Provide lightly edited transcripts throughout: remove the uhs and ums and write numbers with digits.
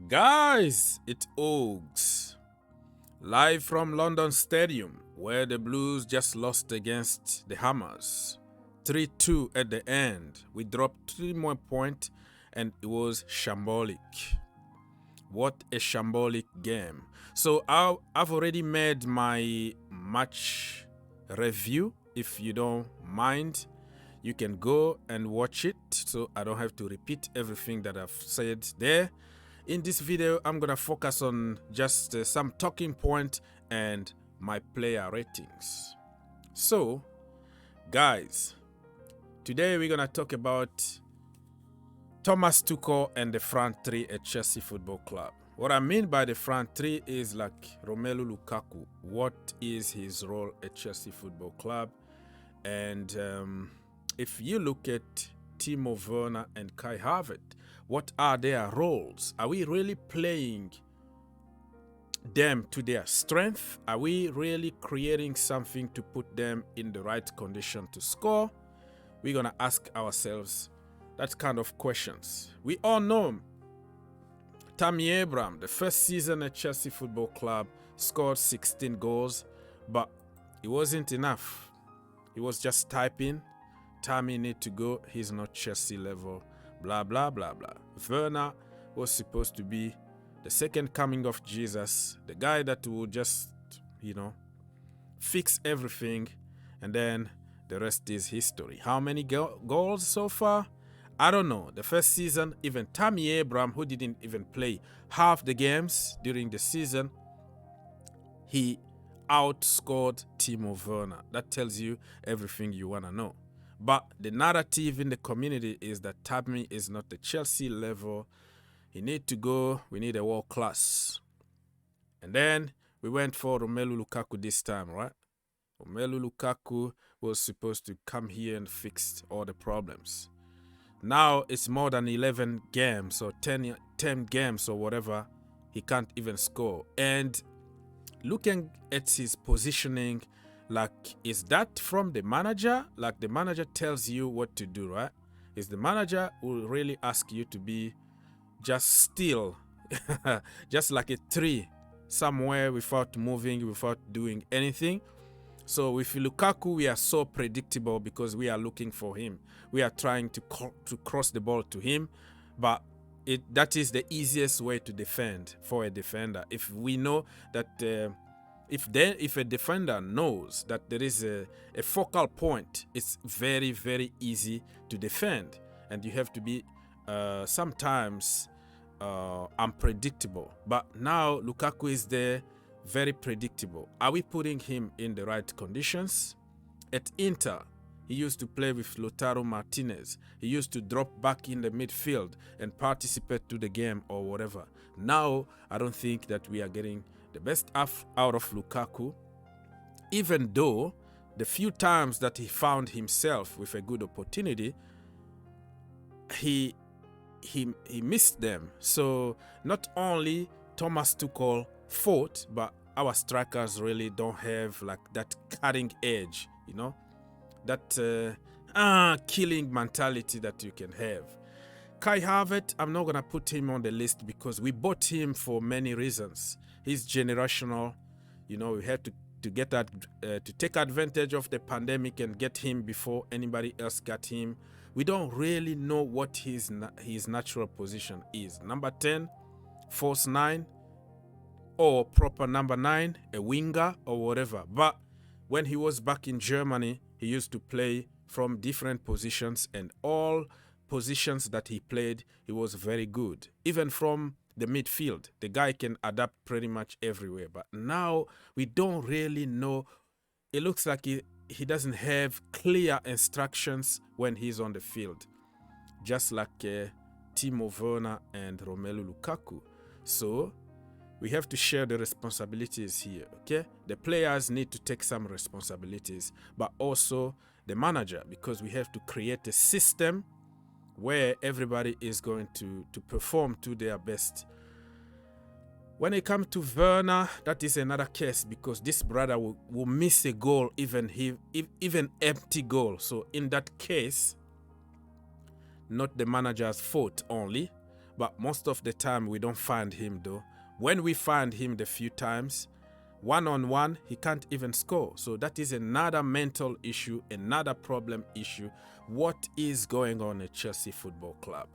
Guys, it's Ogs, live from London Stadium, where the Blues just lost against the Hammers. 3-2 at the end. We dropped 3 more points, and it was shambolic. What a shambolic game. So I've already made my match review. If you don't mind, you can go and watch it, so I don't have to repeat everything that I've said there. In this video, I'm going to focus on just some talking point and my player ratings. So, guys, today we're going to talk about Thomas Tuchel and the front three at Chelsea Football Club. What I mean by the front three is like Romelu Lukaku. What is his role at Chelsea Football Club? And if you look at Timo Werner and Kai Havertz, what are their roles? Are we really playing them to their strength? Are we really creating something to put them in the right condition to score? We're going to ask ourselves that kind of questions. We all know Tammy Abraham, the first season at Chelsea Football Club, scored 16 goals, but it wasn't enough. He was just typing, Tammy need to go, he's not Chelsea level, blah, blah, blah, blah. Werner was supposed to be the second coming of Jesus, the guy that will just, fix everything, and then the rest is history. How many goals so far? I don't know. The first season, even Tammy Abraham, who didn't even play half the games during the season, he outscored Timo Werner. That tells you everything you want to know. But the narrative in the community is that Tammy is not the Chelsea level. He need to go. We need a world class. And then we went for Romelu Lukaku this time, right? Romelu Lukaku was supposed to come here and fix all the problems. Now it's more than 11 games or 10 games or whatever. He can't even score. And looking at his positioning, like, is that from the manager? Like, the manager tells you what to do, right? Is the manager who really ask you to be just still, just like a tree somewhere without moving, without doing anything? So with Lukaku, we are so predictable because we are looking for him. We are trying to cross the ball to him, but that is the easiest way to defend for a defender. If we know that if a defender knows that there is a focal point, it's very, very easy to defend. And you have to be sometimes unpredictable. But now Lukaku is there, very predictable. Are we putting him in the right conditions? At Inter, he used to play with Lautaro Martinez. He used to drop back in the midfield and participate to the game or whatever. Now, I don't think that we are getting the best out of Lukaku, even though the few times that he found himself with a good opportunity, he missed them. So not only Thomas Tuchel fought, but our strikers really don't have like that cutting edge, that killing mentality that you can have. Kai Havertz, I'm not going to put him on the list because we bought him for many reasons. He's generational. We had to get that to take advantage of the pandemic and get him before anybody else got him. We don't really know what his natural position is. Number 10, false 9, or proper number 9, a winger or whatever. But when he was back in Germany, he used to play from different positions, and all positions that he played, he was very good. Even from the midfield, the guy can adapt pretty much everywhere. But now we don't really know. It looks like he doesn't have clear instructions when he's on the field, just like Timo Werner and Romelu Lukaku. So we have to share the responsibilities here, okay? The players need to take some responsibilities, but also the manager, because we have to create a system where everybody is going to perform to their best. When it comes to Werner, that is another case, because this brother will miss a goal, even empty goal. So in that case, not the manager's fault only, but most of the time we don't find him though. When we find him the few times, one-on-one, he can't even score. So that is another mental issue, another problem issue. What is going on at Chelsea Football Club?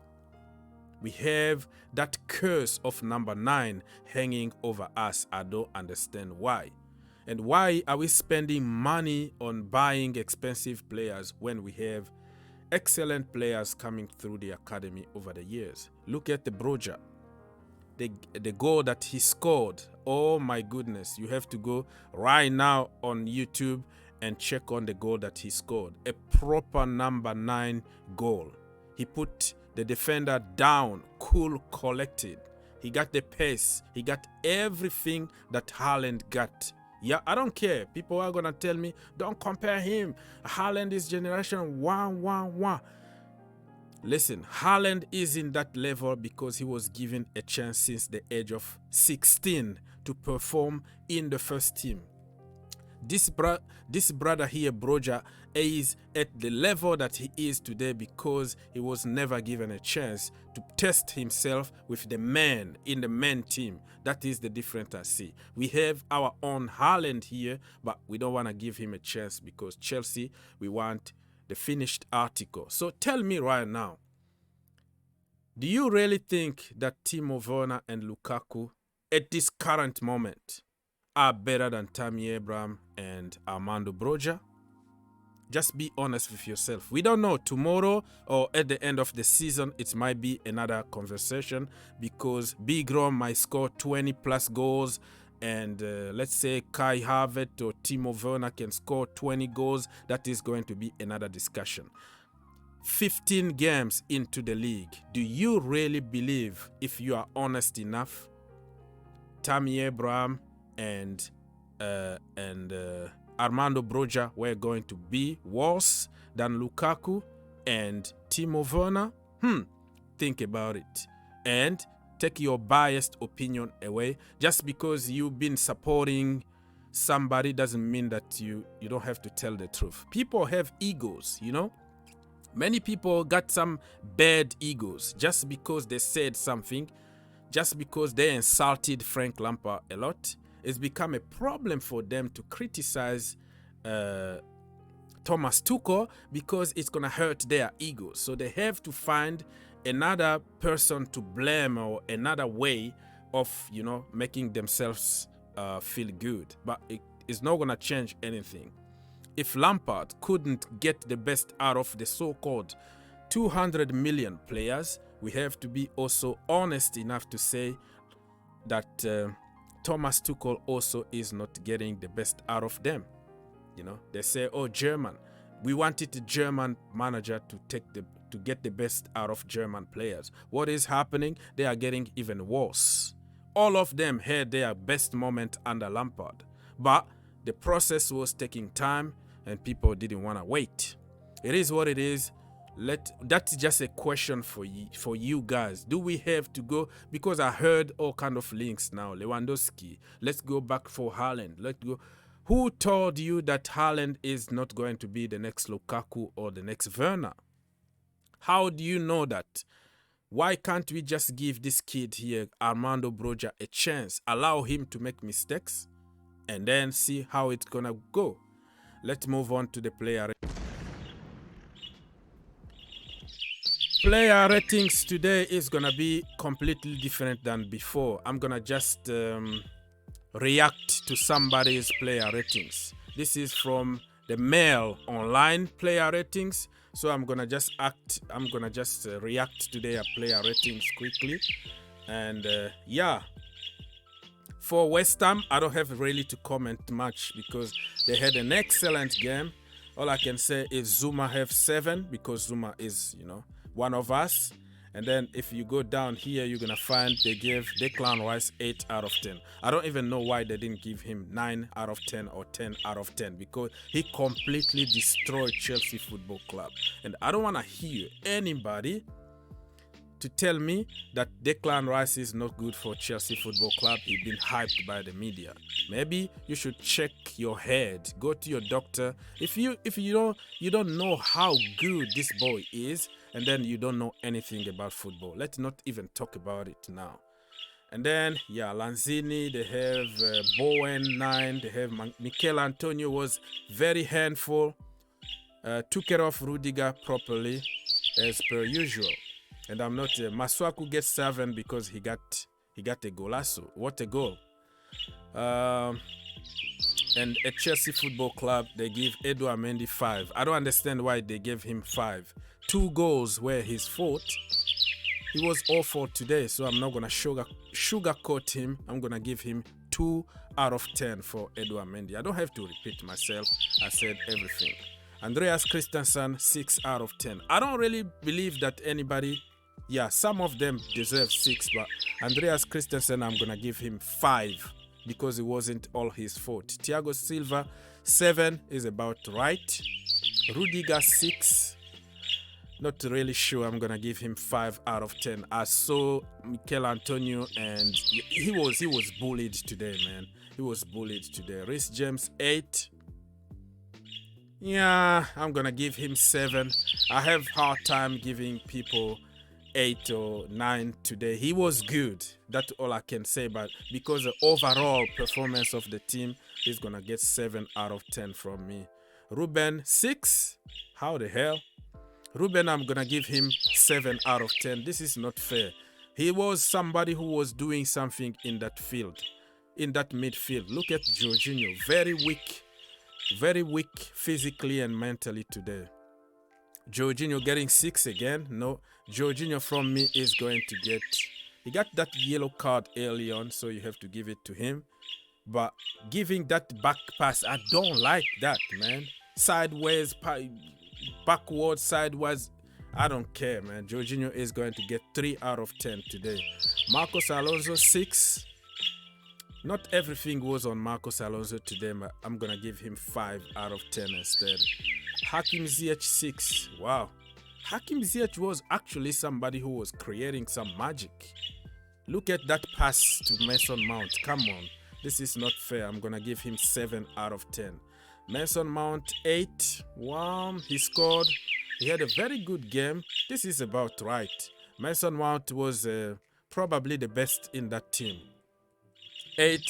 We have that curse of number 9 hanging over us. I don't understand why. And why are we spending money on buying expensive players when we have excellent players coming through the academy over the years? Look at the Broja. The goal that he scored, oh my goodness, you have to go right now on YouTube and check on the goal that he scored. A proper number 9 goal. He put the defender down, cool, collected. He got the pace. He got everything that Haaland got. Yeah, I don't care. People are going to tell me, don't compare him. Haaland is generation 1. Listen, Haaland is in that level because he was given a chance since the age of 16 to perform in the first team. This brother here, Broja, is at the level that he is today because he was never given a chance to test himself with the men in the men team. That is the difference I see. We have our own Haaland here, but we don't want to give him a chance because Chelsea, we want the finished article. So tell me right now, do you really think that Timo Werner and Lukaku at this current moment are better than Tammy Abraham and Armando Broja? Just be honest with yourself. We don't know. Tomorrow or at the end of the season, it might be another conversation because Big Rom might score 20 plus goals and let's say Kai Havertz or Timo Werner can score 20 goals. That is going to be another discussion. 15 games into the league. Do you really believe, if you are honest enough, Tammy Abraham and Armando Broja were going to be worse than Lukaku and Timo Werner? Think about it. And take your biased opinion away. Just because you've been supporting somebody doesn't mean that you don't have to tell the truth. People have egos, you know. Many people got some bad egos just because they said something, just because they insulted Frank Lampard a lot. It's become a problem for them to criticize Thomas Tuchel because it's going to hurt their egos. So they have to find another person to blame or another way of, you know, making themselves feel good. But it is not going to change anything. If Lampard couldn't get the best out of the so-called 200 million players, we have to be also honest enough to say that Thomas Tuchel also is not getting the best out of them. You know, they say, oh, German. We wanted the German manager to get the best out of German players. What is happening? They are getting even worse. All of them had their best moment under Lampard. But the process was taking time and people didn't want to wait. It is what it is. That's just a question for you guys. Do we have to go? Because I heard all kind of links now. Lewandowski. Let's go back for Haaland. Let's go. Who told you that Haaland is not going to be the next Lukaku or the next Werner? How do you know that? Why can't we just give this kid here, Armando Broja, a chance? Allow him to make mistakes and then see how it's going to go. Let's move on to the player. Player ratings today is going to be completely different than before. I'm going to just react to somebody's player ratings. This is from the Mail online player ratings. So I'm going to just react to their player ratings quickly. And yeah. For West Ham, I don't have really to comment much because they had an excellent game. All I can say is Zuma have 7 because Zuma is, you know, one of us. And then if you go down here, you're going to find they gave Declan Rice 8 out of 10. I don't even know why they didn't give him 9 out of 10 or 10 out of 10 because he completely destroyed Chelsea Football Club. And I don't want to hear anybody to tell me that Declan Rice is not good for Chelsea Football Club. He's been hyped by the media. Maybe you should check your head. Go to your doctor. If you don't know how good this boy is, and then you don't know anything about football. Let's not even talk about it now. And then, yeah, Lanzini, they have Bowen 9, they have Mikel Antonio was very handful. Took care of Rudiger properly, as per usual. And I'm not, Masuaku gets 7 because he got a golazo. What a goal. And at Chelsea Football Club, they give Edouard Mendy 5. I don't understand why they gave him 5. 2 goals were his fault. He was awful today, so I'm not going to sugarcoat him. I'm going to give him 2 out of 10 for Edouard Mendy. I don't have to repeat myself. I said everything. Andreas Christensen, 6 out of 10. I don't really believe that anybody, yeah, some of them deserve 6, but Andreas Christensen, I'm going to give him 5 because it wasn't all his fault. Thiago Silva, 7 is about right. Rudiger, 6. Not really sure. I'm going to give him 5 out of 10. I saw Mikel Antonio and he was bullied today, man. He was bullied today. Reece James, 8. Yeah, I'm going to give him 7. I have hard time giving people 8 or 9 today. He was good. That's all I can say. But because the overall performance of the team, he's going to get 7 out of 10 from me. Ruben, 6. How the hell? Ruben, I'm going to give him 7 out of 10. This is not fair. He was somebody who was doing something in that field, in that midfield. Look at Jorginho. Very weak physically and mentally today. Jorginho getting 6 again. No, Jorginho from me is going to get... He got that yellow card early on, so you have to give it to him. But giving that back pass, I don't like that, man. Sideways, backwards, sideways, I don't care, man. Jorginho is going to get 3 out of 10 today. Marcos Alonso, 6. Not everything was on Marcos Alonso today, but I'm going to give him 5 out of 10 instead. Hakim Ziyech, 6. Wow. Hakim Ziyech was actually somebody who was creating some magic. Look at that pass to Mason Mount. Come on. This is not fair. I'm going to give him 7 out of 10. Mason Mount, 8. Wow. He scored. He had a very good game. This is about right. Mason Mount was probably the best in that team. 8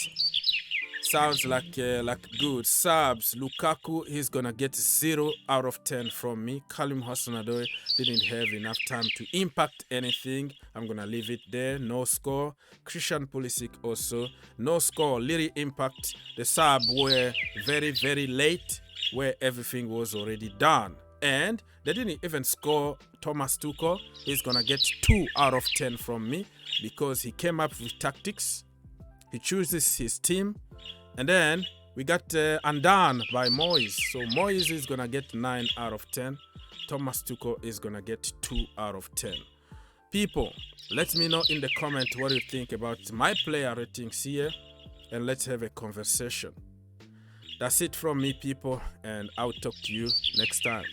sounds like good. Subs, Lukaku, he's gonna get 0 out of 10 from me. Kalim Hussein-Odoi didn't have enough time to impact anything. I'm gonna leave it there. No score. Christian Pulisic also no score. Little impact. The sub were very late, where everything was already done, and they didn't even score. Thomas Tuchel, he's gonna get 2 out of 10 from me because he came up with tactics. He chooses his team. And then we got undone by Moyes. So Moyes is going to get 9 out of 10. Thomas Tuchel is going to get 2 out of 10. People, let me know in the comment what you think about my player ratings here. And let's have a conversation. That's it from me, people. And I'll talk to you next time.